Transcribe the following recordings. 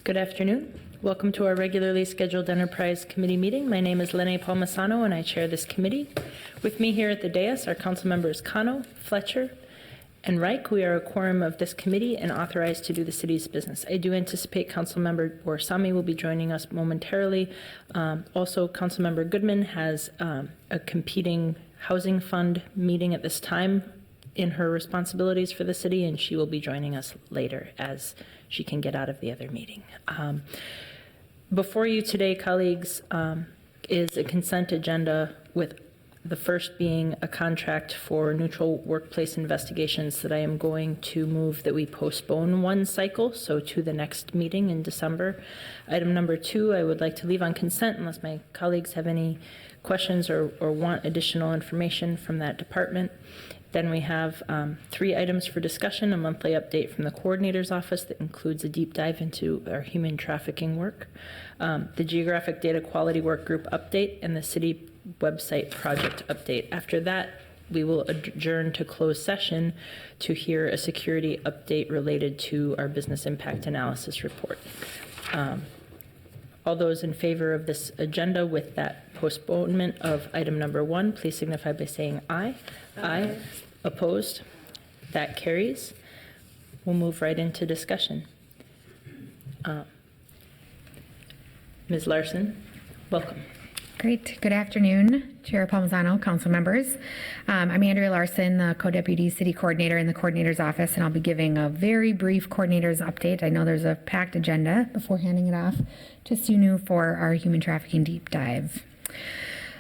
Good afternoon. Welcome to our regularly scheduled Enterprise Committee meeting. My name is Lene Palmisano, and I chair this committee. With me here at the dais are council members Cano, Fletcher, and Reich. We are a quorum of this committee and authorized to do the city's business. I do anticipate Councilmember Borsami will be joining us momentarily. Also, Councilmember Goodman has a competing housing fund meeting at this time in her responsibilities for the city, and she will be joining us later as she can get out of the other meeting. Before you today, colleagues, is a consent agenda, with the first being a contract for neutral workplace investigations that I am going to move that we postpone one cycle, so to the next meeting in December. Item number 2, I would like to leave on consent unless my colleagues have any questions or want additional information from that department. Then we have 3 items for discussion: a monthly update from the coordinator's office that includes a deep dive into our human trafficking work, the geographic data quality work group update, and the city website project update. After that, we will adjourn to closed session to hear a security update related to our business impact analysis report. All those in favor of this agenda with that postponement of item number 1, please signify by saying aye. Aye. Opposed? That carries. We'll move right into discussion. Ms. Larson, welcome. Great. Good afternoon, Chair Palmisano, council members. I'm Andrea Larson, the co-deputy city coordinator in the coordinator's office, and I'll be giving a very brief coordinator's update. I know there's a packed agenda before handing it off to Sunu for our human trafficking deep dive.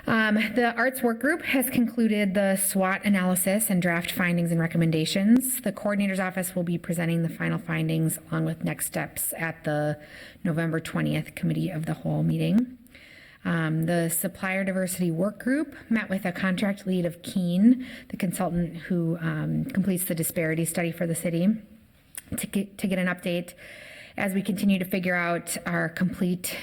The Arts Workgroup has concluded the SWOT analysis and draft findings and recommendations. The coordinator's office will be presenting the final findings along with next steps at the November 20th Committee of the Whole meeting. The Supplier Diversity Workgroup met with a contract lead of Keene, the consultant who completes the disparity study for the city, to get an update as we continue to figure out our complete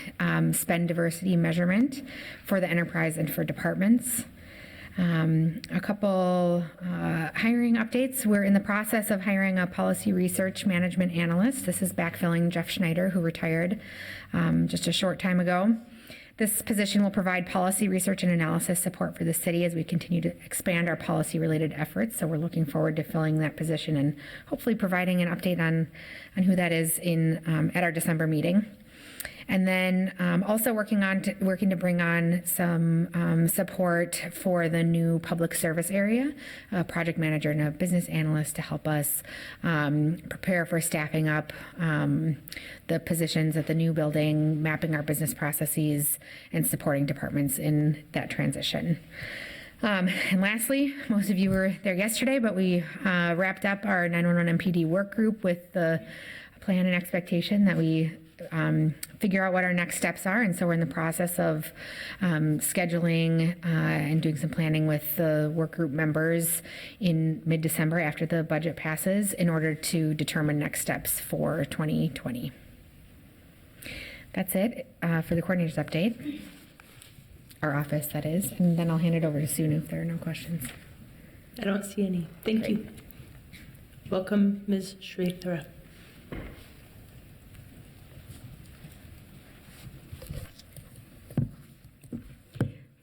spend diversity measurement for the enterprise and for departments. A couple hiring updates. We're in the process of hiring a policy research management analyst. This is backfilling Jeff Schneider, who retired just a short time ago. This position will provide policy research and analysis support for the city as we continue to expand our policy-related efforts. So we're looking forward to filling that position and hopefully providing an update on who that is at our December meeting. And then also working to bring on some support for the new public service area, a project manager and a business analyst to help us prepare for staffing up the positions at the new building, mapping our business processes, and supporting departments in that transition. And lastly, most of you were there yesterday, but we wrapped up our 911 MPD work group with the plan and expectation that we figure out what our next steps are, and so we're in the process of scheduling and doing some planning with the work group members in mid-December after the budget passes in order to determine next steps for 2020. That's it for the coordinator's update. Our office, that is, and then I'll hand it over to Sunu if there are no questions. I don't see any. Thank you. Welcome, Ms. Shrithara.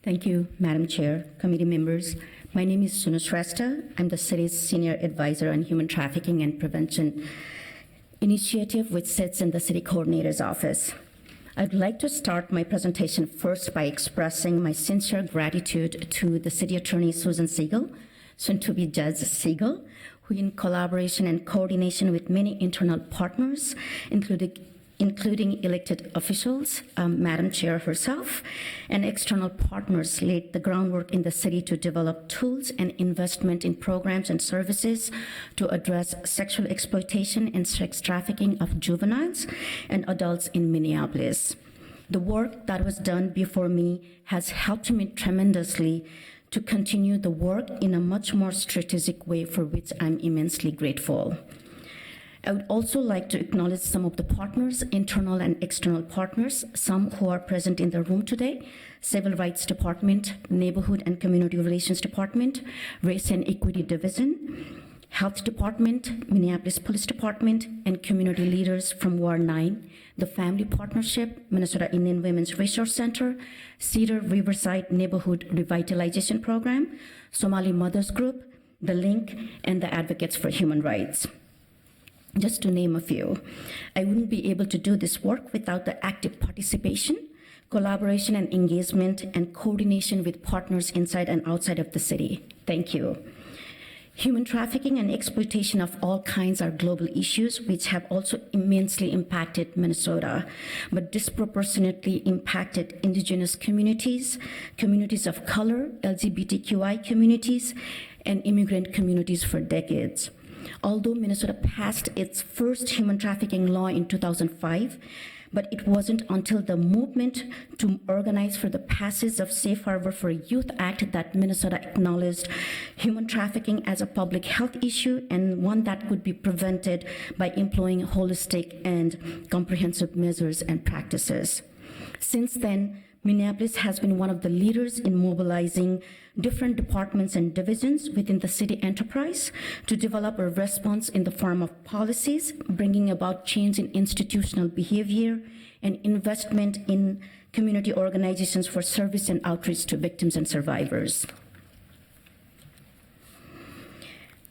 Thank you, Madam Chair, committee members. My name is Sunu Shrestha. I'm the city's senior advisor on human trafficking and prevention initiative, which sits in the city coordinator's office. I'd like to start my presentation first by expressing my sincere gratitude to the city attorney, Susan Siegel, soon to be Judge Siegel, who in collaboration and coordination with many internal partners, including elected officials, Madam Chair herself, and external partners, laid the groundwork in the city to develop tools and investment in programs and services to address sexual exploitation and sex trafficking of juveniles and adults in Minneapolis. The work that was done before me has helped me tremendously to continue the work in a much more strategic way, for which I'm immensely grateful. I would also like to acknowledge some of the partners, internal and external partners, some who are present in the room today: Civil Rights Department, Neighborhood and Community Relations Department, Race and Equity Division, Health Department, Minneapolis Police Department, and community leaders from Ward 9, the Family Partnership, Minnesota Indian Women's Resource Center, Cedar Riverside Neighborhood Revitalization Program, Somali Mothers Group, The Link, and the Advocates for Human Rights. Just to name a few. I wouldn't be able to do this work without the active participation, collaboration and engagement, and coordination with partners inside and outside of the city. Thank you. Human trafficking and exploitation of all kinds are global issues which have also immensely impacted Minnesota, but disproportionately impacted indigenous communities, communities of color, LGBTQI communities, and immigrant communities for decades. Although Minnesota passed its first human trafficking law in 2005, but it wasn't until the movement to organize for the passage of Safe Harbor for Youth Act that Minnesota acknowledged human trafficking as a public health issue and one that could be prevented by employing holistic and comprehensive measures and practices. Since then, Minneapolis has been one of the leaders in mobilizing different departments and divisions within the city enterprise to develop a response in the form of policies, bringing about change in institutional behavior and investment in community organizations for service and outreach to victims and survivors.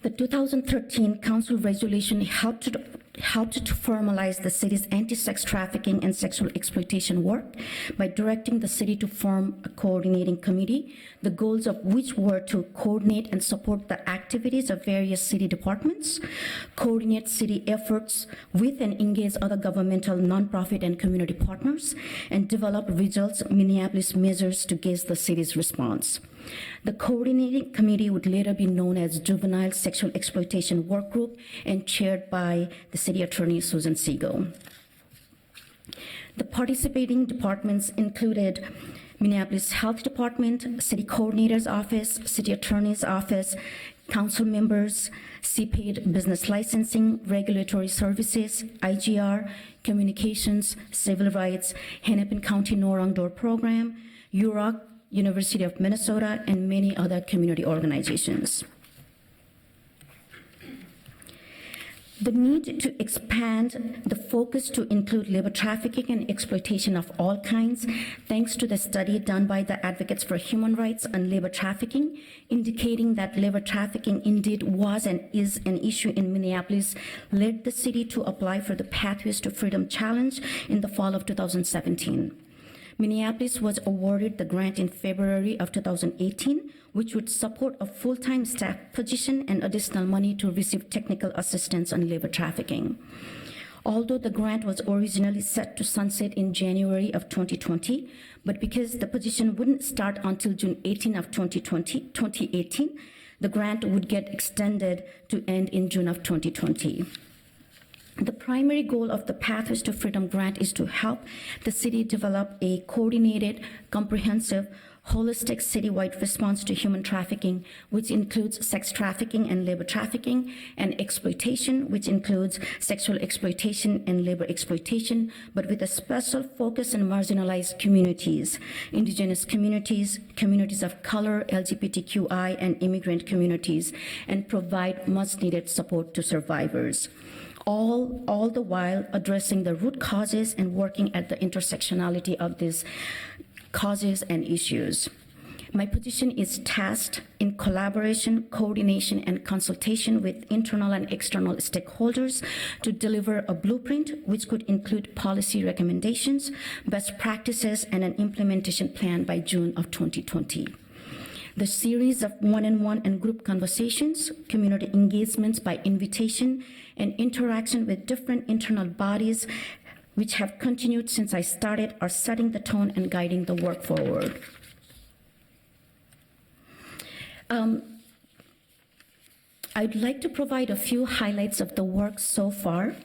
The 2013 Council resolution helped to formalize the city's anti-sex trafficking and sexual exploitation work by directing the city to form a coordinating committee, the goals of which were to coordinate and support the activities of various city departments, coordinate city efforts with and engage other governmental, nonprofit, and community partners, and develop results Minneapolis measures to gauge the city's response. The coordinating committee would later be known as Juvenile Sexual Exploitation Workgroup and chaired by the city attorney, Susan Siegel. The participating departments included Minneapolis Health Department, City Coordinator's Office, City Attorney's Office, council members, CPAID Business Licensing, Regulatory Services, IGR, Communications, Civil Rights, Hennepin County No-Wrong Door Program, UROC, University of Minnesota, and many other community organizations. The need to expand the focus to include labor trafficking and exploitation of all kinds, thanks to the study done by the Advocates for Human Rights on labor trafficking, indicating that labor trafficking indeed was and is an issue in Minneapolis, led the city to apply for the Pathways to Freedom Challenge in the fall of 2017. Minneapolis was awarded the grant in February of 2018, which would support a full-time staff position and additional money to receive technical assistance on labor trafficking. Although the grant was originally set to sunset in January of 2020, but because the position wouldn't start until June 18 of 2018, the grant would get extended to end in June of 2020. The primary goal of the Pathways to Freedom grant is to help the city develop a coordinated, comprehensive, holistic citywide response to human trafficking, which includes sex trafficking and labor trafficking, and exploitation, which includes sexual exploitation and labor exploitation, but with a special focus on marginalized communities, indigenous communities, communities of color, LGBTQI, and immigrant communities, and provide much-needed support to survivors. All the while addressing the root causes and working at the intersectionality of these causes and issues. My position is tasked in collaboration, coordination, and consultation with internal and external stakeholders to deliver a blueprint which could include policy recommendations, best practices, and an implementation plan by June of 2020. The series of one-on-one and group conversations, community engagements by invitation, and interaction with different internal bodies which have continued since I started are setting the tone and guiding the work forward. I'd like to provide a few highlights of the work so far.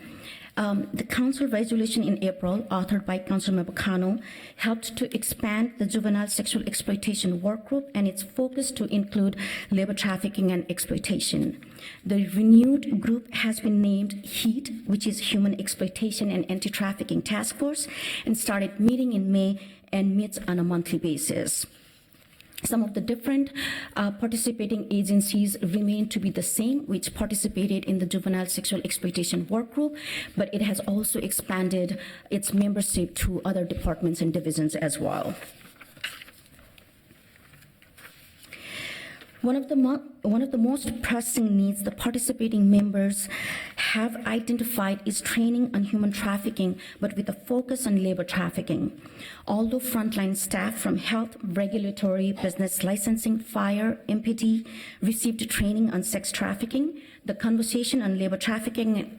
The council resolution in April, authored by Councilmember Cano, helped to expand the juvenile sexual exploitation workgroup and its focus to include labor trafficking and exploitation. The renewed group has been named HEAT, which is Human Exploitation and Anti-Trafficking Task Force, and started meeting in May and meets on a monthly basis. Some of the different participating agencies remain to be the same, which participated in the juvenile sexual exploitation workgroup, but it has also expanded its membership to other departments and divisions as well. One of the most pressing needs the participating members have identified is training on human trafficking, but with a focus on labor trafficking. Although frontline staff from health, regulatory, business licensing, fire, MPD received training on sex trafficking, the conversation on labor trafficking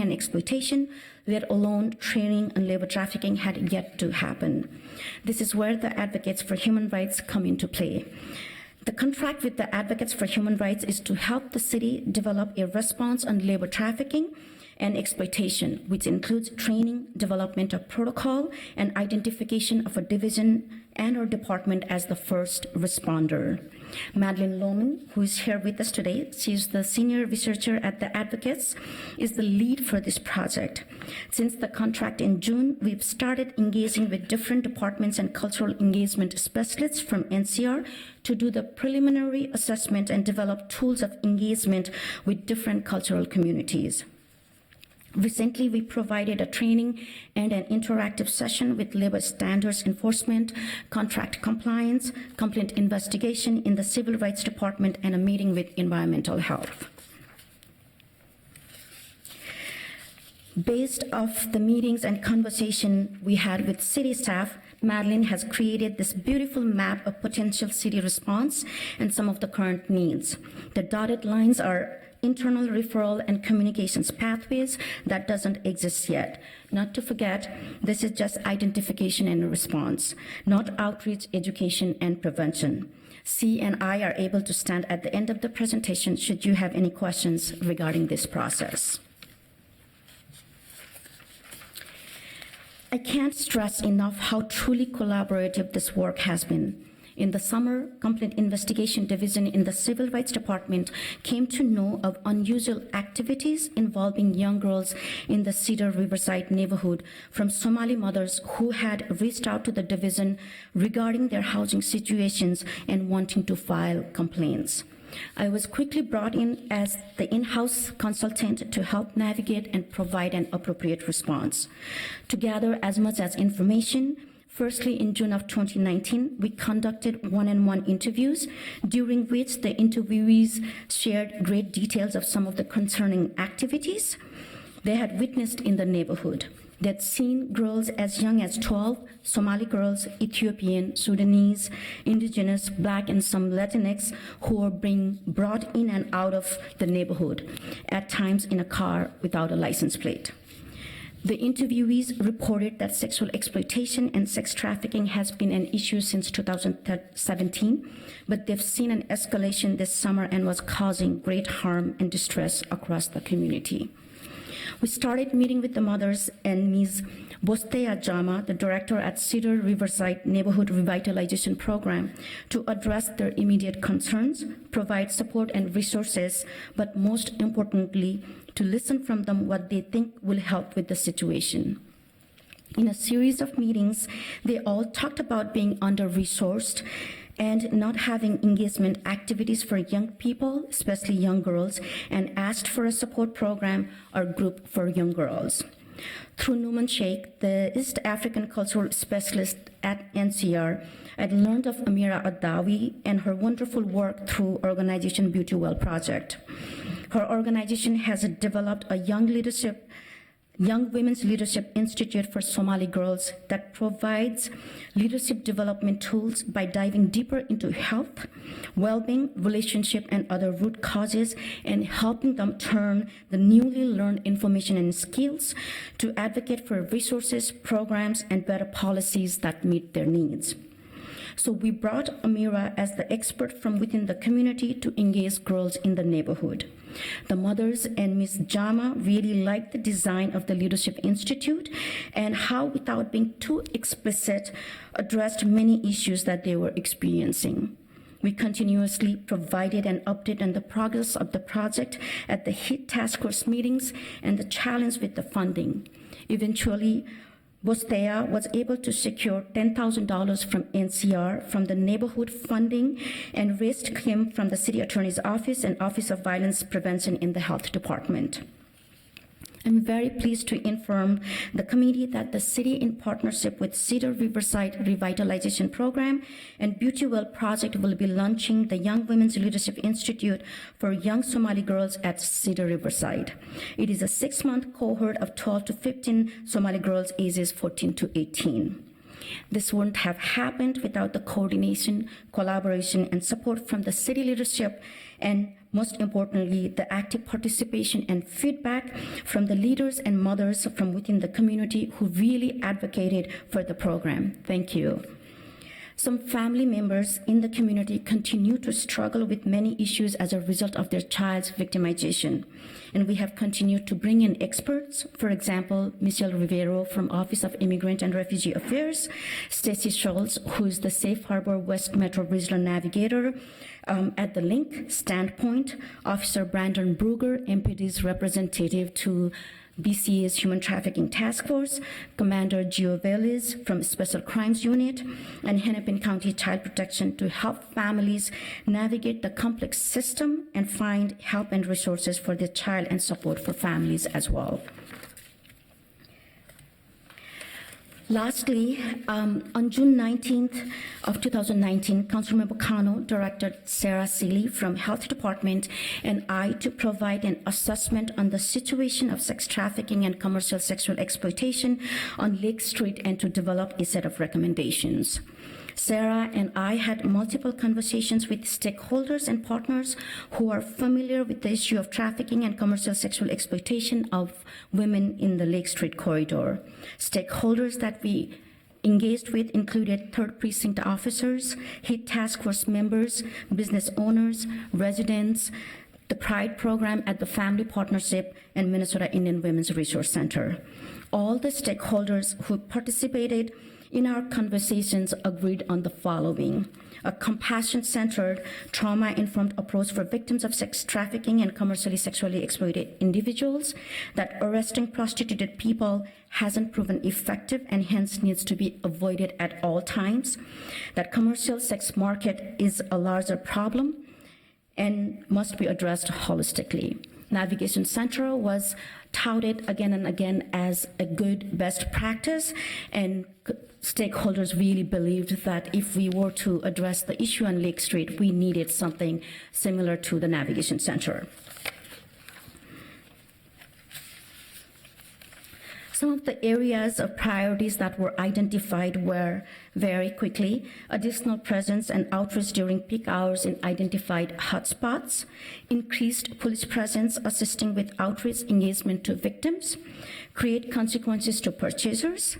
and exploitation, let alone training on labor trafficking, had yet to happen. This is where the advocates for human rights come into play. The contract with the Advocates for Human Rights is to help the city develop a response on labor trafficking and exploitation, which includes training, development of protocol, and identification of a division and/or department as the first responder. Madeline Lohman, who is here with us today, she is the senior researcher at the Advocates, is the lead for this project. Since the contract in June, we've started engaging with different departments and cultural engagement specialists from NCR to do the preliminary assessment and develop tools of engagement with different cultural communities. Recently, we provided a training and an interactive session with labor standards enforcement, contract compliance, complaint investigation in the Civil Rights Department, and a meeting with environmental health. Based off the meetings and conversation we had with city staff, Madeline has created this beautiful map of potential city response and some of the current needs. The dotted lines are internal referral and communications pathways that doesn't exist yet. Not to forget, this is just identification and response, not outreach, education, and prevention. C and I are able to stand at the end of the presentation should you have any questions regarding this process. I can't stress enough how truly collaborative this work has been. In the summer, Complaint Investigation Division in the Civil Rights Department came to know of unusual activities involving young girls in the Cedar Riverside neighborhood from Somali mothers who had reached out to the division regarding their housing situations and wanting to file complaints. I was quickly brought in as the in-house consultant to help navigate and provide an appropriate response. To gather as much as information, firstly, in June of 2019, we conducted one-on-one interviews, during which the interviewees shared great details of some of the concerning activities they had witnessed in the neighborhood. They'd seen girls as young as 12, Somali girls, Ethiopian, Sudanese, indigenous, Black, and some Latinx who were being brought in and out of the neighborhood, at times in a car without a license plate. The interviewees reported that sexual exploitation and sex trafficking has been an issue since 2017, but they've seen an escalation this summer and was causing great harm and distress across the community. We started meeting with the mothers and Ms. Bostea Jama, the director at Cedar Riverside Neighborhood Revitalization Program, to address their immediate concerns, provide support and resources, but most importantly, to listen from them what they think will help with the situation. In a series of meetings, they all talked about being under-resourced and not having engagement activities for young people, especially young girls, and asked for a support program or group for young girls. Through Numan Sheikh, the East African cultural specialist at NCR, I learned of Amira Adawi and her wonderful work through organization Beauty Well Project. Her organization has developed a young Women's Leadership Institute for Somali girls that provides leadership development tools by diving deeper into health, well-being, relationship, and other root causes, and helping them turn the newly learned information and skills to advocate for resources, programs, and better policies that meet their needs. So we brought Amira as the expert from within the community to engage girls in the neighborhood. The mothers and Ms. Jama really liked the design of the Leadership Institute and how, without being too explicit, addressed many issues that they were experiencing. We continuously provided an update on the progress of the project at the HIT task force meetings and the challenge with the funding. Eventually, Bostea was able to secure $10,000 from NCR from the neighborhood funding and raised him from the city attorney's office and Office of Violence Prevention in the health department. I'm very pleased to inform the committee that the city, in partnership with Cedar Riverside Revitalization Program and Beauty Well Project, will be launching the Young Women's Leadership Institute for young Somali girls at Cedar Riverside. It is a 6-month cohort of 12 to 15 Somali girls ages 14 to 18. This wouldn't have happened without the coordination, collaboration, and support from the city leadership, and most importantly, the active participation and feedback from the leaders and mothers from within the community who really advocated for the program. Thank you. Some family members in the community continue to struggle with many issues as a result of their child's victimization. And we have continued to bring in experts, for example, Michelle Rivero from Office of Immigrant and Refugee Affairs, Stacy Schultz, who is the Safe Harbor West Metro Regional Navigator at the Link Standpoint, Officer Brandon Brugger, MPD's representative to BCA's Human Trafficking Task Force, Commander Giovelis from Special Crimes Unit, and Hennepin County Child Protection to help families navigate the complex system and find help and resources for their child and support for families as well. Lastly, on June 19th of 2019, Councilmember Kano directed Sarah Seeley from Health Department and I to provide an assessment on the situation of sex trafficking and commercial sexual exploitation on Lake Street and to develop a set of recommendations. Sarah and I had multiple conversations with stakeholders and partners who are familiar with the issue of trafficking and commercial sexual exploitation of women in the Lake Street corridor. Stakeholders that we engaged with included 3rd Precinct officers, HIT Task Force members, business owners, residents, the Pride program at the Family Partnership, and Minnesota Indian Women's Resource Center. All the stakeholders who participated in our conversations agreed on the following: a compassion-centered, trauma-informed approach for victims of sex trafficking and commercially sexually exploited individuals, that arresting prostituted people hasn't proven effective and hence needs to be avoided at all times, that commercial sex market is a larger problem and must be addressed holistically. Navigation Central was touted again and again as a good best practice, and stakeholders really believed that if we were to address the issue on Lake Street, we needed something similar to the Navigation Center. Some of the areas of priorities that were identified were very quickly: additional presence and outreach during peak hours in identified hotspots, increased police presence assisting with outreach engagement to victims, create consequences to purchasers,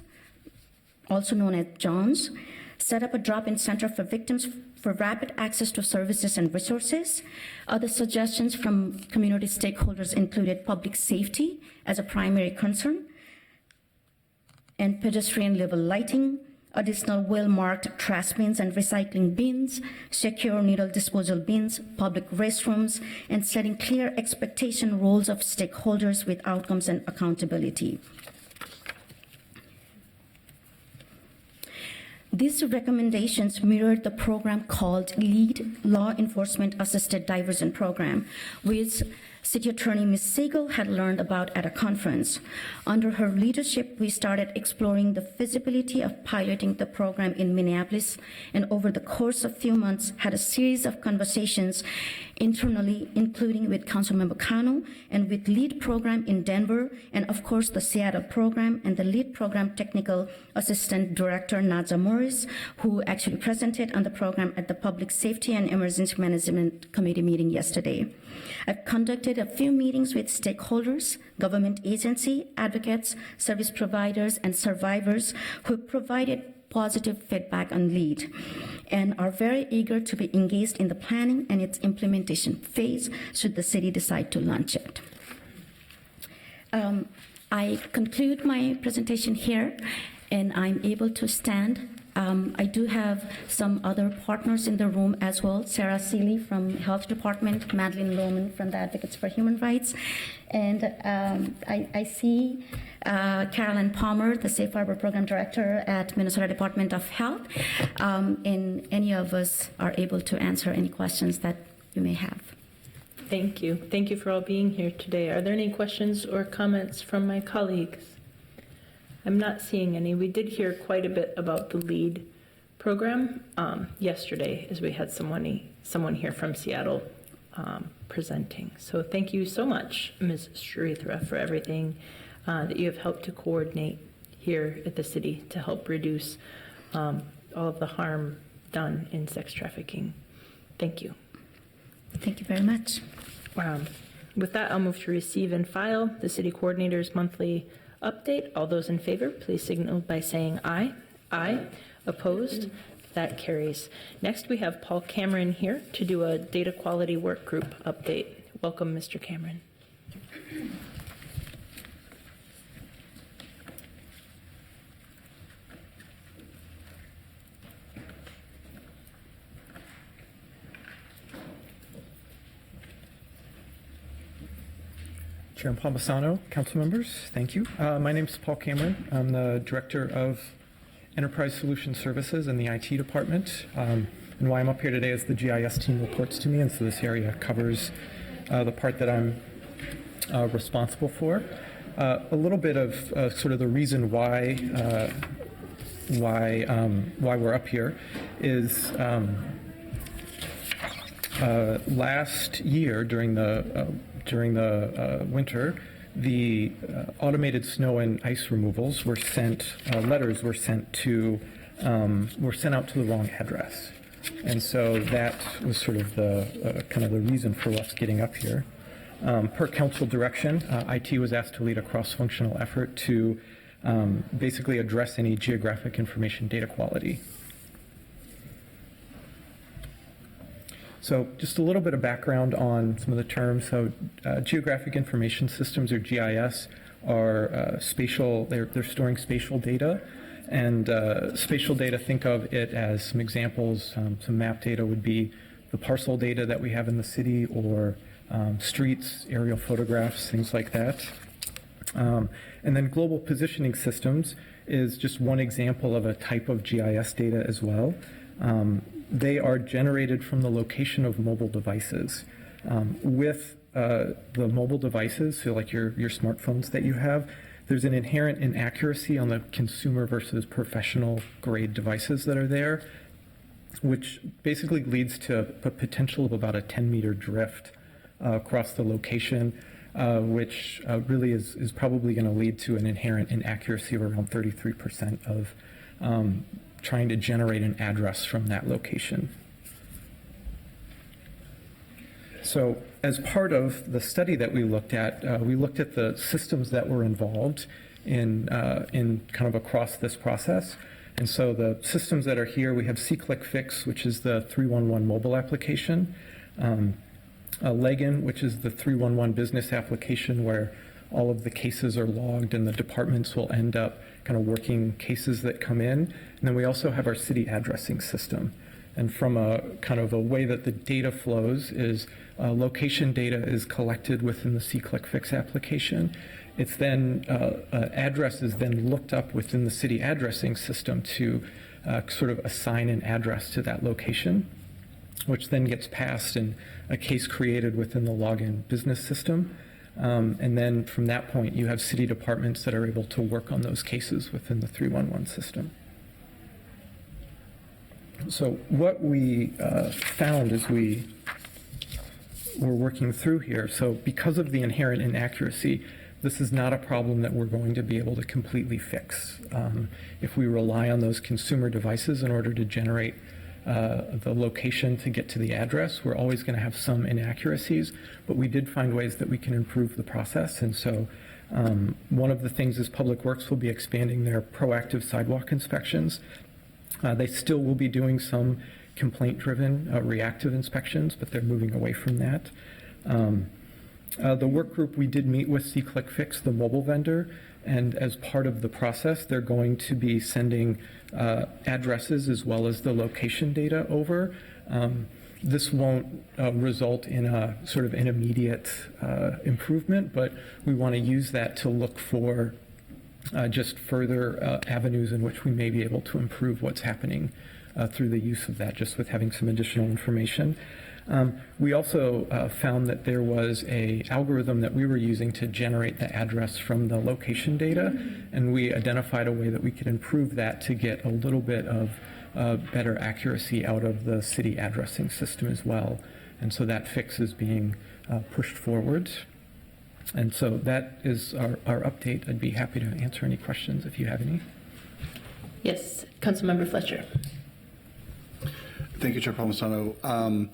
also known as Johns, set up a drop-in center for victims for rapid access to services and resources. Other suggestions from community stakeholders included public safety as a primary concern, and pedestrian level lighting, additional well-marked trash bins and recycling bins, secure needle disposal bins, public restrooms, and setting clear expectation roles of stakeholders with outcomes and accountability. These recommendations mirrored the program called LEAD, Law Enforcement Assisted Diversion Program, which City Attorney Ms. Siegel had learned about at a conference. Under her leadership, we started exploring the feasibility of piloting the program in Minneapolis, and over the course of a few months, had a series of conversations internally, including with Councilmember Kano and with LEAD program in Denver, and of course the Seattle program, and the LEAD program technical assistant director, Nadja Morris, who actually presented on the program at the Public Safety and Emergency Management Committee meeting yesterday. I've conducted a few meetings with stakeholders, government agency, advocates, service providers, and survivors who provided positive feedback on LEAD and are very eager to be engaged in the planning and its implementation phase should the city decide to launch it. I conclude my presentation here, and I'm able to stand I do have some other partners in the room as well. Sarah Seeley from Health Department, Madeline Lohman from the Advocates for Human Rights, and I see Carolyn Palmer, the Safe Harbor Program Director at Minnesota Department of Health, and any of us are able to answer any questions that you may have. Thank you. Thank you for all being here today. Are there any questions or comments from my colleagues? I'm not seeing any. We did hear quite a bit about the LEAD program yesterday, as we had someone here from Seattle presenting. So thank you so much, Ms. Sharithra, for everything that you have helped to coordinate here at the city to help reduce all of the harm done in sex trafficking. Thank you. Thank you very much. With that, I'll move to receive and file the city coordinator's monthly update. All those in favor, please signal by saying aye. Aye. Opposed? That carries. Next, we have Paul Cameron here to do a data quality work group update. Welcome, Mr. Cameron. Chair Palmisano, council members, thank you. My name is Paul Cameron. I'm the Director of Enterprise Solution Services in the IT department. And why I'm up here today is the GIS team reports to me, and so this area covers the part that I'm responsible for. A little bit of sort of the reason why we're up here is last year during the winter, the automated snow and ice removals were sent. Letters were sent out to the wrong address, and so that was sort of the kind of the reason for us getting up here. Per council direction, IT was asked to lead a cross-functional effort to basically address any geographic information data quality. So just a little bit of background on some of the terms. So geographic information systems, or GIS, are spatial, they're storing spatial data. And spatial data, think of it as some examples. Some map data would be the parcel data that we have in the city, or streets, aerial photographs, things like that. And then global positioning systems is just one example of a type of GIS data as well. They are generated from the location of mobile devices. With the mobile devices, so like your smartphones that you have, there's an inherent inaccuracy on the consumer versus professional grade devices that are there, which basically leads to a potential of about a 10-meter drift across the location, which really is probably going to lead to an inherent inaccuracy of around 33% of trying to generate an address from that location. So as part of the study that we looked at the systems that were involved in kind of across this process. And so the systems that are here, we have C-Click-Fix, which is the 311 mobile application, Legan, which is the 311 business application where all of the cases are logged and the departments will end up kind of working cases that come in. And then we also have our city addressing system. And from a kind of a way that the data flows is location data is collected within the C-Click-Fix application. It's then, address is then looked up within the city addressing system to sort of assign an address to that location, which then gets passed in a case created within the login business system. And then from that point, you have city departments that are able to work on those cases within the 311 system. So what we found as we were working through here, so because of the inherent inaccuracy, this is not a problem that we're going to be able to completely fix. If we rely on those consumer devices in order to generate the location to get to the address, we're always going to have some inaccuracies, but we did find ways that we can improve the process. And so one of the things is Public Works will be expanding their proactive sidewalk inspections. They still will be doing some complaint-driven reactive inspections, but they're moving away from that. The work group, we did meet with C-Click-Fix, the mobile vendor, and as part of the process, they're going to be sending addresses as well as the location data over. This won't result in a sort of an immediate improvement, but we want to use that to look for just further avenues in which we may be able to improve what's happening through the use of that, just with having some additional information. We also found that there was an algorithm that we were using to generate the address from the location data, and we identified a way that we could improve that to get a little bit of better accuracy out of the city addressing system as well. And so that fix is being pushed forward. And so that is our update. I'd be happy to answer any questions if you have any. Yes, Councilmember Fletcher. Thank you, Chair Palmisano.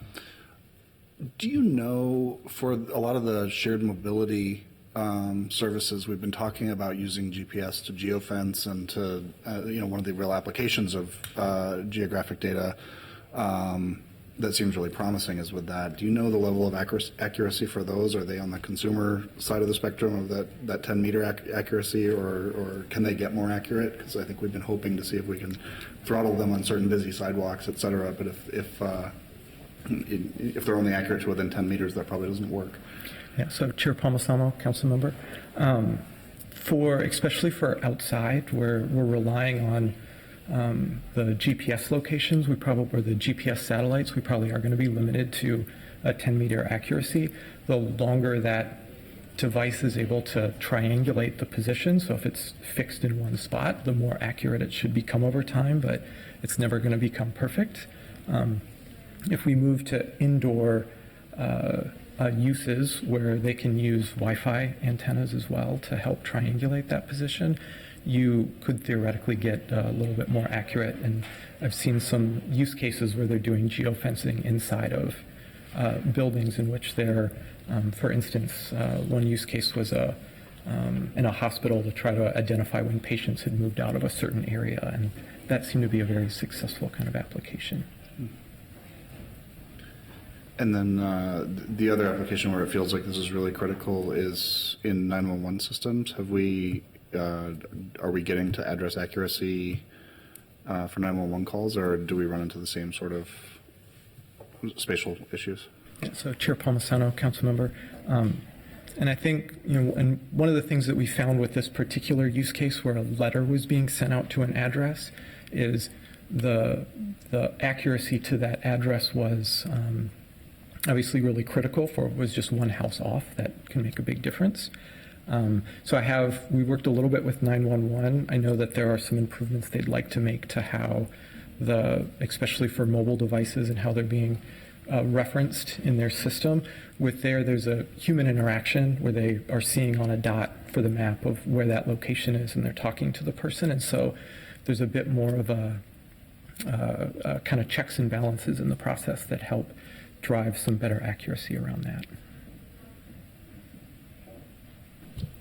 Do you know, for a lot of the shared mobility services, we've been talking about using GPS to geofence and to, one of the real applications of geographic data that seems really promising is with that. Do you know the level of accuracy for those? Are they on the consumer side of the spectrum of that 10-meter accuracy, or can they get more accurate? Because I think we've been hoping to see if we can throttle them on certain busy sidewalks, et cetera. But if they're only accurate to within 10 meters, that probably doesn't work. Yeah, so Chair Palmisano, council member, especially for outside, where we're relying on the GPS locations, or the GPS satellites, we probably are going to be limited to a 10-meter accuracy. The longer that device is able to triangulate the position, so if it's fixed in one spot, the more accurate it should become over time, but it's never going to become perfect. If we move to indoor uses where they can use Wi-Fi antennas as well to help triangulate that position, you could theoretically get a little bit more accurate. And I've seen some use cases where they're doing geofencing inside of buildings in which they're, for instance, one use case was in a hospital to try to identify when patients had moved out of a certain area, and that seemed to be a very successful kind of application. And then the other application where it feels like this is really critical is in 911 systems. Are we getting to address accuracy for 911 calls, or do we run into the same sort of spatial issues? Yeah, so Chair Palmisano, council member, and I think, and one of the things that we found with this particular use case where a letter was being sent out to an address is the accuracy to that address was obviously really critical. For it was just one house off, that can make a big difference. So we worked a little bit with 911. I know that there are some improvements they'd like to make to how especially for mobile devices and how they're being referenced in their system. There's a human interaction where they are seeing on a dot for the map of where that location is, and they're talking to the person. And so there's a bit more of a kind of checks and balances in the process that help drive some better accuracy around that.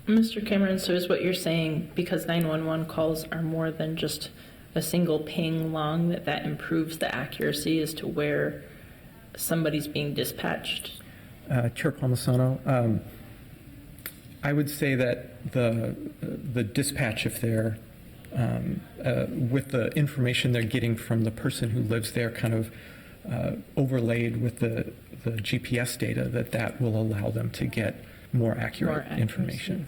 Mr. Cameron, so is what you're saying, because 911 calls are more than just a single ping long, that improves the accuracy as to where somebody's being dispatched? Chair Palmisano, I would say that the dispatch, if they're with the information they're getting from the person who lives there, kind of overlaid with the GPS data, that will allow them to get more accurate information.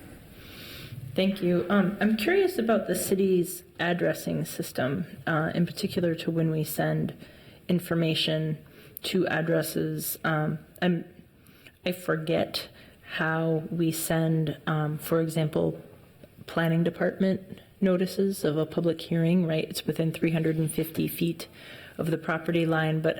Thank you. I'm curious about the city's addressing system, in particular to when we send information to addresses. I forget how we send, for example, planning department notices of a public hearing, right? It's within 350 feet of the property line, but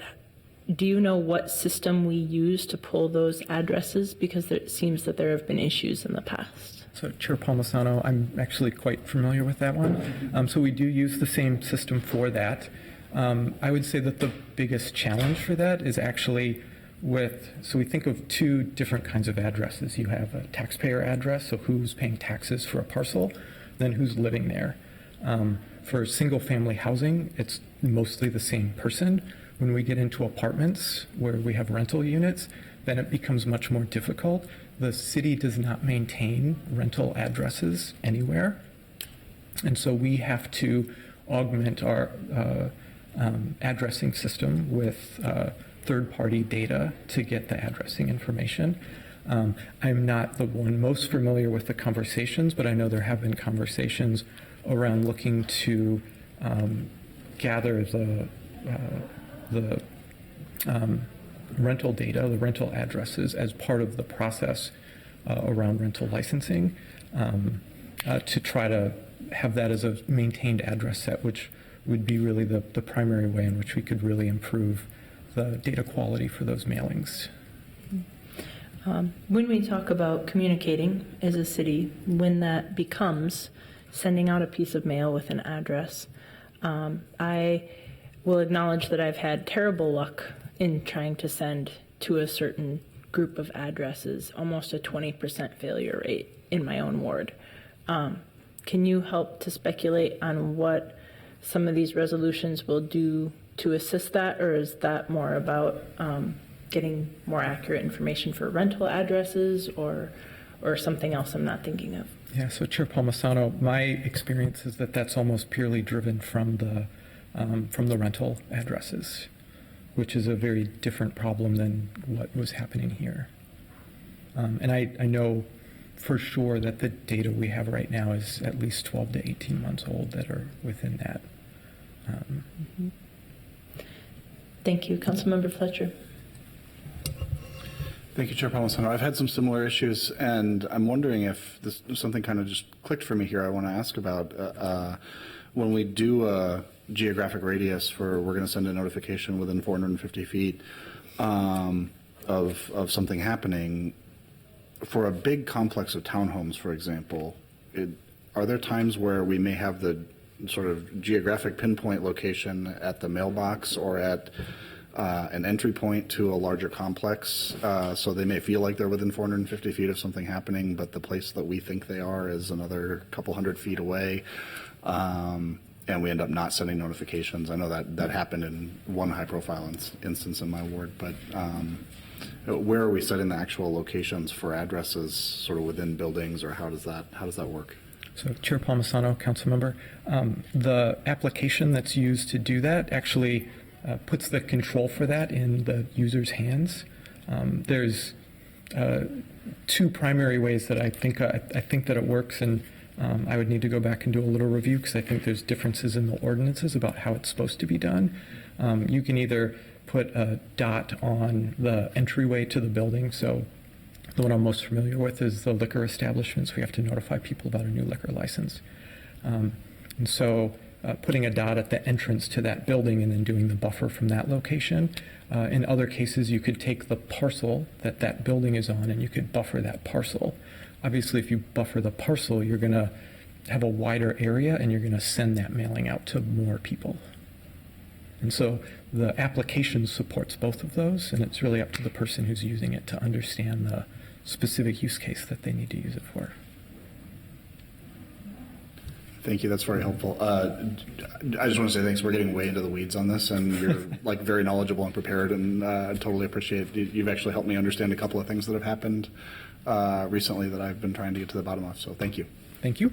do you know what system we use to pull those addresses? Because it seems that there have been issues in the past. So Chair Palmisano, I'm actually quite familiar with that one. So we do use the same system for that. I would say that the biggest challenge for that is actually so we think of two different kinds of addresses. You have a taxpayer address, so who's paying taxes for a parcel, then who's living there. For single family housing, it's mostly the same person. When we get into apartments where we have rental units, then it becomes much more difficult the city does not maintain rental addresses anywhere. And so we have to augment our addressing system with third-party data to get the addressing information. I'm not the one most familiar with the conversations, but I know there have been conversations around looking to gather the rental data, the rental addresses, as part of the process around rental licensing, to try to have that as a maintained address set, which would be really the primary way in which we could really improve the data quality for those mailings. When we talk about communicating as a city, when that becomes sending out a piece of mail with an address, I will acknowledge that I've had terrible luck in trying to send to a certain group of addresses, almost a 20% failure rate in my own ward. Can you help to speculate on what some of these resolutions will do to assist that, or is that more about getting more accurate information for rental addresses, or something else I'm not thinking of? Yeah, so Chair Palmisano, my experience is that that's almost purely driven from the rental addresses, which is a very different problem than what was happening here. And I know for sure that the data we have right now is at least 12 to 18 months old that are within that. Thank you. Councilmember Fletcher. Thank you, Chair Palmisano. I've had some similar issues, and I'm wondering if this something kind of just clicked for me here. I want to ask about when we do a geographic radius for we're going to send a notification within 450 feet of something happening. For a big complex of townhomes, for example, are there times where we may have the sort of geographic pinpoint location at the mailbox or at an entry point to a larger complex, so they may feel like they're within 450 feet of something happening, but the place that we think they are is another couple hundred feet away, and we end up not sending notifications? I know that happened in one high-profile instance in my ward, but where are we setting the actual locations for addresses, sort of within buildings, or how does that work? So Chair Palmisano, council member, the application that's used to do that actually puts the control for that in the user's hands. There's two primary ways that I think that it works, and I would need to go back and do a little review because I think there's differences in the ordinances about how it's supposed to be done. You can either put a dot on the entryway to the building. So the one I'm most familiar with is the liquor establishments. We have to notify people about a new liquor license. And so putting a dot at the entrance to that building and then doing the buffer from that location. In other cases, you could take the parcel that building is on and you could buffer that parcel. Obviously, if you buffer the parcel, you're going to have a wider area and you're going to send that mailing out to more people. And so the application supports both of those, and it's really up to the person who's using it to understand the specific use case that they need to use it for. Thank you. That's very helpful. I just want to say thanks. We're getting way into the weeds on this, and you're like very knowledgeable and prepared, and I totally appreciate it. You've actually helped me understand a couple of things that have happened recently that I've been trying to get to the bottom of. So thank you. Thank you.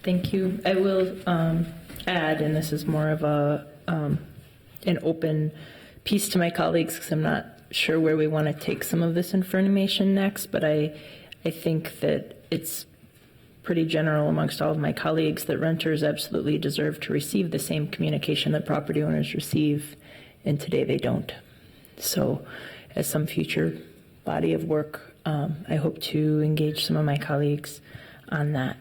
Thank you. I will add, and this is more of an open piece to my colleagues because I'm not sure where we want to take some of this information next, but I think that it's pretty general amongst all of my colleagues that renters absolutely deserve to receive the same communication that property owners receive, and today they don't. So as some future body of work, I hope to engage some of my colleagues on that.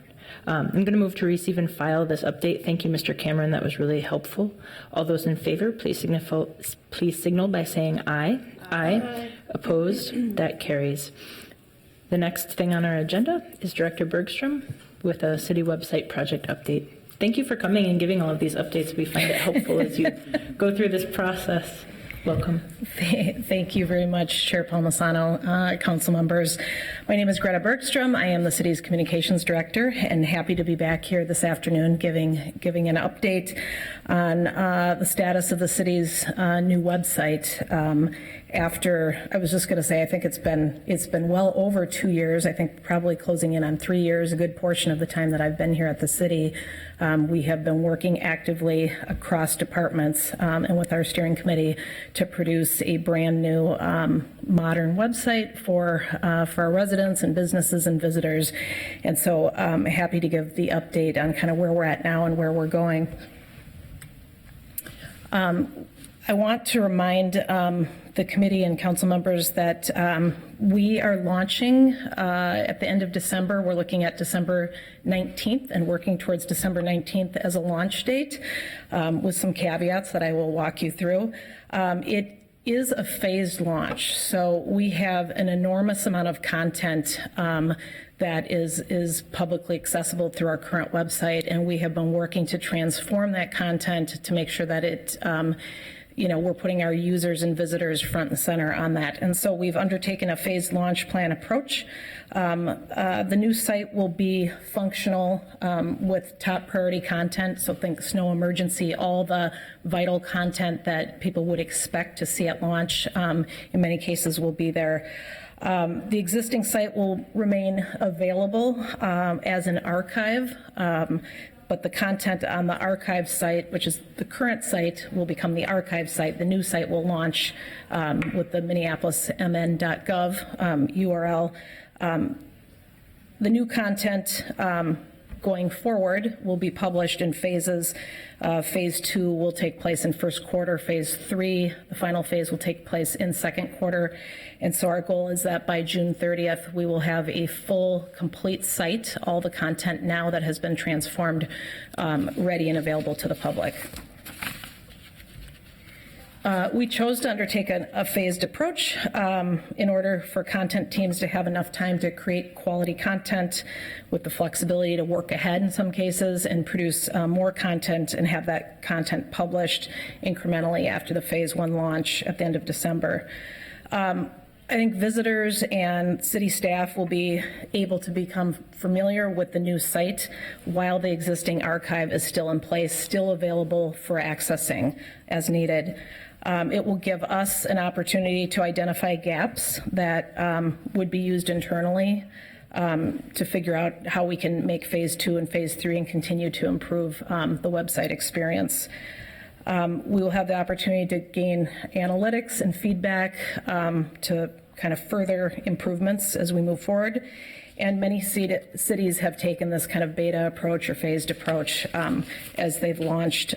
I'm going to move to receive and file this update. Thank you, Mr. Cameron. That was really helpful. All those in favor, please signal by saying aye. Aye. Opposed? That carries. The next thing on our agenda is Director Bergstrom with a city website project update. Thank you for coming and giving all of these updates. We find it helpful as you go through this process. Welcome. Thank you very much, Chair Palmisano, council members. My name is Greta Bergstrom. I am the city's communications director and happy to be back here this afternoon giving an update on the status of the city's new website. after, I was just going to say, I think it's been well over 2 years, I think probably closing in on 3 years, a good portion of the time that I've been here at the city. We have been working actively across departments and with our steering committee to produce a brand new modern website for our residents and businesses and visitors. And so I'm happy to give the update on kind of where we're at now and where we're going. I want to remind the committee and council members that we are launching at the end of December. We're looking at December 19th and working towards December 19th as a launch date with some caveats that I will walk you through. It is a phased launch, so we have an enormous amount of content that is publicly accessible through our current website, and we have been working to transform that content to make sure that it we're putting our users and visitors front and center on that. And so we've undertaken a phased launch plan approach. The new site will be functional with top priority content. So think snow emergency, all the vital content that people would expect to see at launch, in many cases will be there. The existing site will remain available as an archive. But the content on the archive site, which is the current site, will become the archive site. The new site will launch with the minneapolismn.gov URL. The new content going forward will be published in phases. Phase 2 will take place in first quarter. Phase 3, the final phase, will take place in second quarter. And so our goal is that by June 30th, we will have a full, complete site, all the content now that has been transformed, ready and available to the public. We chose to undertake a phased approach in order for content teams to have enough time to create quality content with the flexibility to work ahead in some cases and produce more content and have that content published incrementally after the phase 1 launch at the end of December. I think visitors and city staff will be able to become familiar with the new site while the existing archive is still in place, still available for accessing as needed. It will give us an opportunity to identify gaps that would be used internally to figure out how we can make phase 2 and phase 3 and continue to improve the website experience. We will have the opportunity to gain analytics and feedback to kind of further improvements as we move forward. And many cities have taken this kind of beta approach or phased approach as they've launched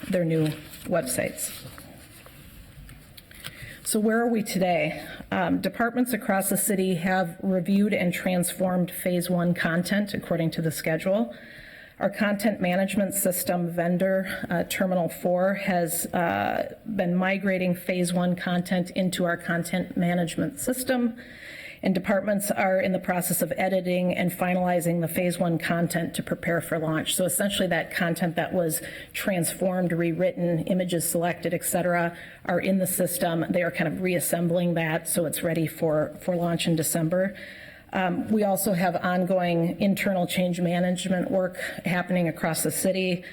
their new websites. So where are we today? Departments across the city have reviewed and transformed phase 1 content according to the schedule. Our content management system vendor, Terminal 4, has been migrating phase 1 content into our content management system, and departments are in the process of editing and finalizing the phase 1 content to prepare for launch. So essentially that content that was transformed, rewritten, images selected, et cetera, are in the system. They are kind of reassembling that so it's ready for launch in December. We also have ongoing internal change management work happening across the city,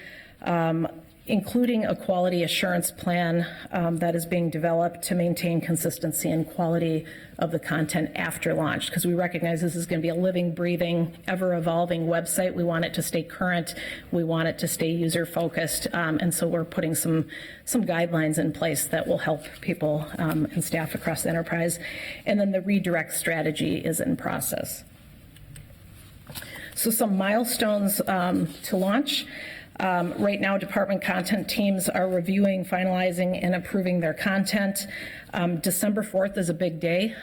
including a quality assurance plan that is being developed to maintain consistency and quality of the content after launch, because we recognize this is going to be a living, breathing, ever-evolving website. We want it to stay current. We want it to stay user-focused, and so we're putting some guidelines in place that will help people and staff across the enterprise. And then the redirect strategy is in process. So some milestones to launch. Right now, department content teams are reviewing, finalizing, and approving their content. December 4th is a big day.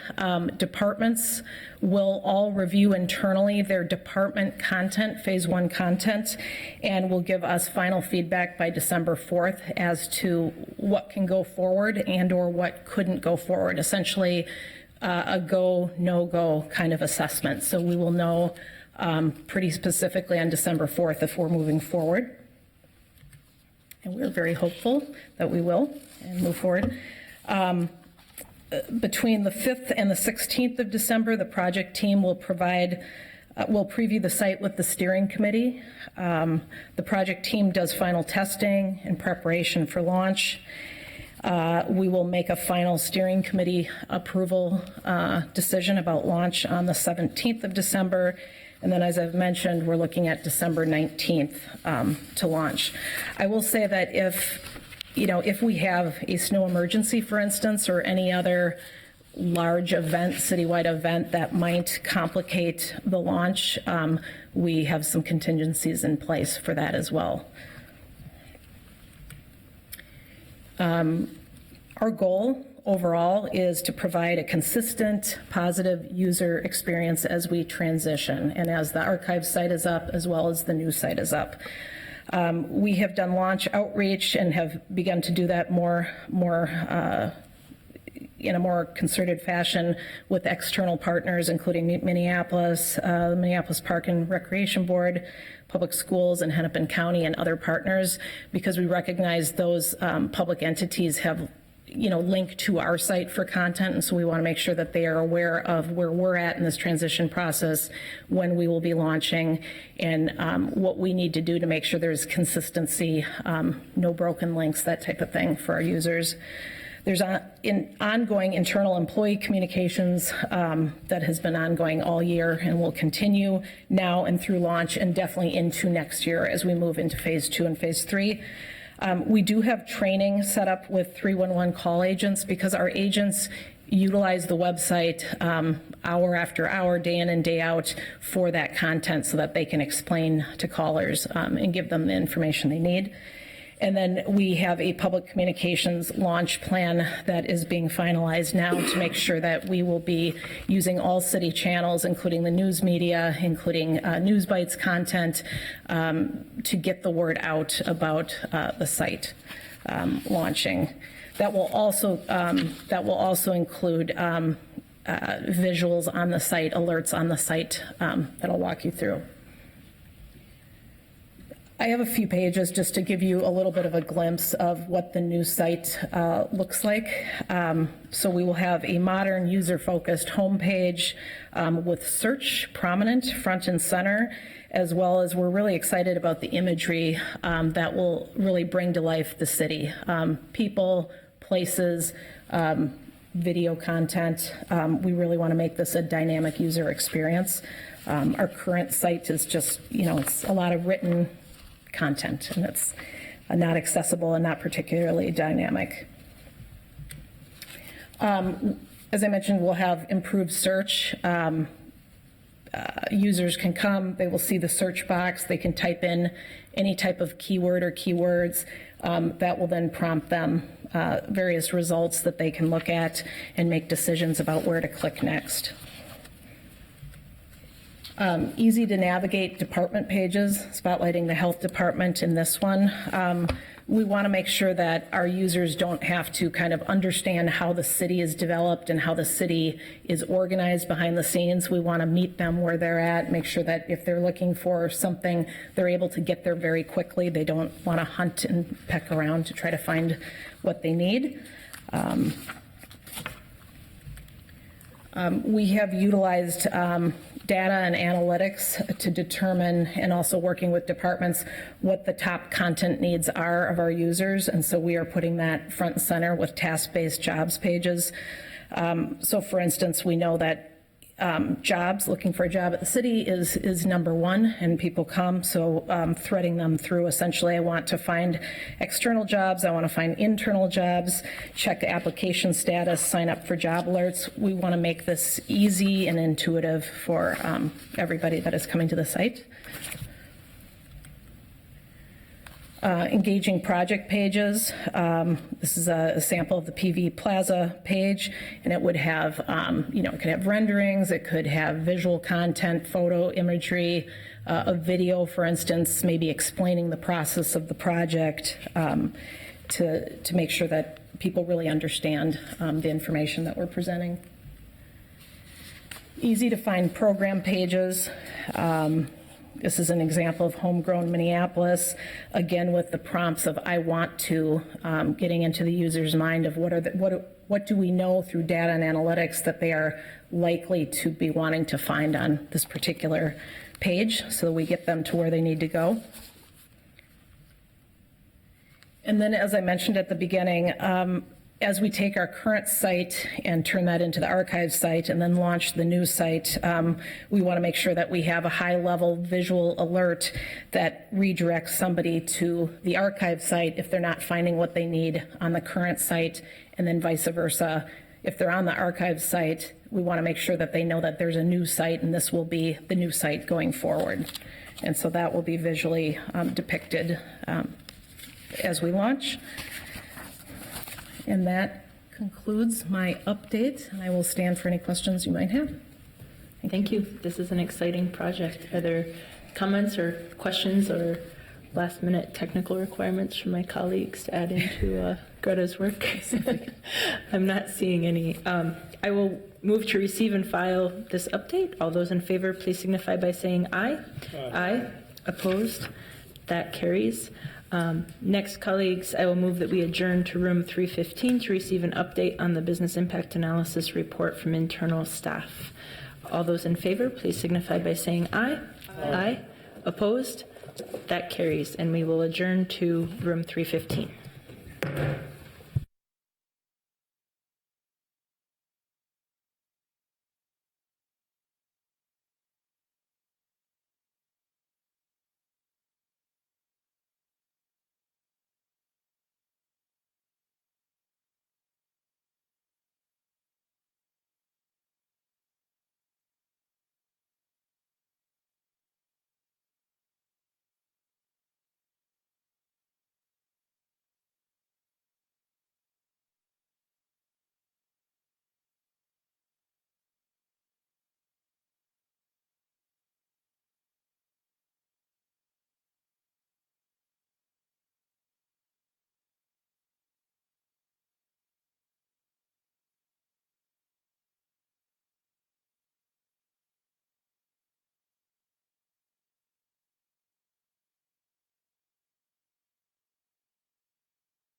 Departments will all review internally their department content, phase 1 content, and will give us final feedback by December 4th as to what can go forward and or what couldn't go forward. Essentially, a go, no-go kind of assessment. So we will know pretty specifically on December 4th if we're moving forward. And we're very hopeful that we will and move forward. Between the 5th and the 16th of December, the project team will preview the site with the steering committee. The project team does final testing in preparation for launch. We will make a final steering committee approval decision about launch on the 17th of December. And then, as I've mentioned, we're looking at December 19th to launch. I will say that if we have a snow emergency, for instance, or any other large event, citywide event that might complicate the launch, we have some contingencies in place for that as well. Our goal overall is to provide a consistent, positive user experience as we transition and as the archive site is up, as well as the new site is up. We have done launch outreach and have begun to do that in a more concerted fashion with external partners, including Minneapolis, the Minneapolis Park and Recreation Board, public schools in Hennepin County, and other partners, because we recognize those public entities have link to our site for content, and so we want to make sure that they are aware of where we're at in this transition process, when we will be launching, and what we need to do to make sure there's consistency, no broken links, that type of thing for our users. There's ongoing internal employee communications that has been ongoing all year and will continue now and through launch, and definitely into next year as we move into phase 2 and phase 3. We do have training set up with 311 call agents, because our agents utilize the website hour after hour, day in and day out, for that content, so that they can explain to callers and give them the information they need. And then we have a public communications launch plan that is being finalized now to make sure that we will be using all city channels, including the news media, including News Bites content, to get the word out about the site launching. That will also include visuals on the site, alerts on the site that I'll walk you through. I have a few pages just to give you a little bit of a glimpse of what the new site looks like. So we will have a modern, user-focused homepage with search prominent front and center, as well as we're really excited about the imagery that will really bring to life the city. People, places, video content. We really want to make this a dynamic user experience. Our current site is just, it's a lot of written content, and it's not accessible and not particularly dynamic. As I mentioned, we'll have improved search. Users can come, they will see the search box, they can type in any type of keyword or keywords that will then prompt them various results that they can look at and make decisions about where to click next. Easy to navigate department pages, spotlighting the health department in this one. We want to make sure that our users don't have to kind of understand how the city is developed and how the city is organized behind the scenes. We want to meet them where they're at, make sure that if they're looking for something, they're able to get there very quickly. They don't want to hunt and peck around to try to find what they need. We have utilized data and analytics to determine, and also working with departments, what the top content needs are of our users. And so we are putting that front and center with task-based jobs pages. So for instance, we know that jobs, looking for a job at the city is number one, and people come. So threading them through, essentially, I want to find external jobs, I want to find internal jobs, check application status, sign up for job alerts. We want to make this easy and intuitive for everybody that is coming to the site. Engaging project pages. This is a sample of the PV Plaza page, and it would have, it could have renderings, it could have visual content, photo imagery, a video, for instance, maybe explaining the process of the project to make sure that people really understand the information that we're presenting. Easy to find program pages. This is an example of homegrown Minneapolis, again with the prompts of I want to, getting into the user's mind of what do we know through data and analytics that they are likely to be wanting to find on this particular page, so we get them to where they need to go. And then, as I mentioned at the beginning, as we take our current site and turn that into the archive site and then launch the new site, we want to make sure that we have a high-level visual alert that redirects somebody to the archive site if they're not finding what they need on the current site, and then vice versa. If they're on the archive site, we want to make sure that they know that there's a new site, and this will be the new site going forward. And so that will be visually depicted as we launch. And that concludes my update, and I will stand for any questions you might have. Thank you. This is an exciting project. Are there comments or questions or last-minute technical requirements from my colleagues to add into Greta's work? I'm not seeing any. I will move to receive and file this update. All those in favor, please signify by saying aye. Aye. Opposed? That carries. Next, colleagues, I will move that we adjourn to room 315 to receive an update on the business impact analysis report from internal staff. All those in favor, please signify by saying aye. Aye. Opposed? That carries, and we will adjourn to room 315.